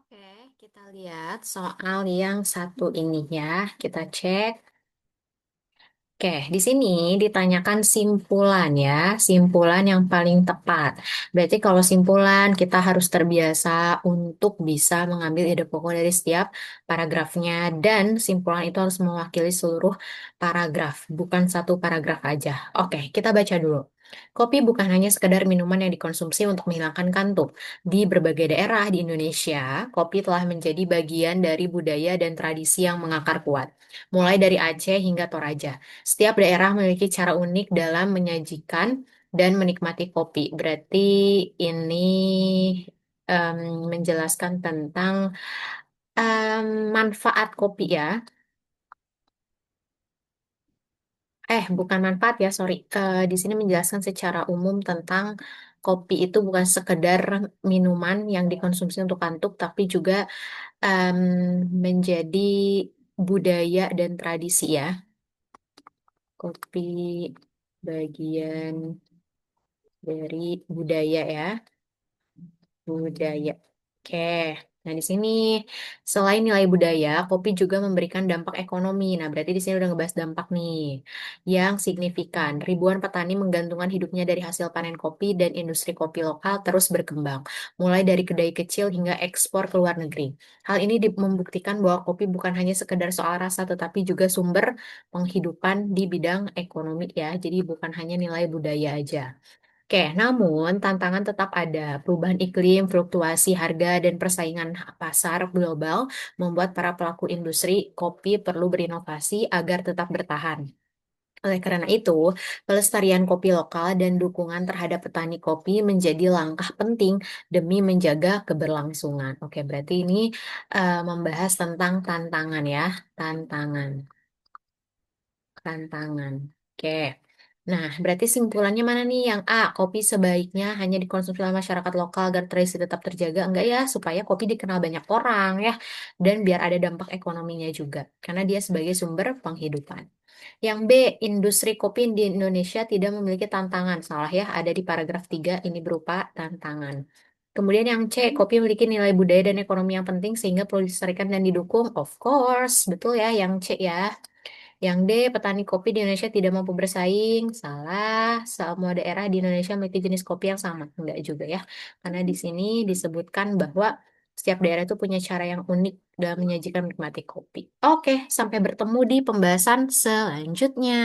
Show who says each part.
Speaker 1: Oke, kita lihat soal yang satu ini ya. Kita cek. Oke, di sini ditanyakan simpulan ya, simpulan yang paling tepat. Berarti kalau simpulan kita harus terbiasa untuk bisa mengambil ide pokok dari setiap paragrafnya dan simpulan itu harus mewakili seluruh paragraf, bukan satu paragraf aja. Oke, kita baca dulu. Kopi bukan hanya sekedar minuman yang dikonsumsi untuk menghilangkan kantuk. Di berbagai daerah di Indonesia, kopi telah menjadi bagian dari budaya dan tradisi yang mengakar kuat, mulai dari Aceh hingga Toraja. Setiap daerah memiliki cara unik dalam menyajikan dan menikmati kopi. Berarti ini em, menjelaskan tentang manfaat kopi ya. Bukan manfaat ya, sorry. Di sini menjelaskan secara umum tentang kopi itu bukan sekedar minuman yang dikonsumsi untuk kantuk, tapi juga em, menjadi budaya dan tradisi ya. Kopi bagian dari budaya ya. Budaya. Oke. Nah, di sini selain nilai budaya, kopi juga memberikan dampak ekonomi. Nah, berarti di sini udah ngebahas dampak nih yang signifikan. Ribuan petani menggantungkan hidupnya dari hasil panen kopi dan industri kopi lokal terus berkembang, mulai dari kedai kecil hingga ekspor ke luar negeri. Hal ini membuktikan bahwa kopi bukan hanya sekedar soal rasa, tetapi juga sumber penghidupan di bidang ekonomi ya. Jadi bukan hanya nilai budaya aja. Oke, namun tantangan tetap ada. Perubahan iklim, fluktuasi harga, dan persaingan pasar global membuat para pelaku industri kopi perlu berinovasi agar tetap bertahan. Oleh karena itu, pelestarian kopi lokal dan dukungan terhadap petani kopi menjadi langkah penting demi menjaga keberlangsungan. Oke, berarti ini membahas tentang tantangan ya, tantangan. Tantangan. Oke. Nah, berarti simpulannya mana nih? Yang A, kopi sebaiknya hanya dikonsumsi oleh masyarakat lokal agar tradisi tetap terjaga. Enggak ya, supaya kopi dikenal banyak orang ya. Dan biar ada dampak ekonominya juga. Karena dia sebagai sumber penghidupan. Yang B, industri kopi di Indonesia tidak memiliki tantangan. Salah ya, ada di paragraf 3 ini berupa tantangan. Kemudian yang C, kopi memiliki nilai budaya dan ekonomi yang penting sehingga perlu dilestarikan dan didukung. Of course, betul ya yang C ya. Yang D, petani kopi di Indonesia tidak mampu bersaing. Salah, semua daerah di Indonesia memiliki jenis kopi yang sama. Enggak juga ya. Karena di sini disebutkan bahwa setiap daerah itu punya cara yang unik dalam menyajikan menikmati kopi. Oke, sampai bertemu di pembahasan selanjutnya.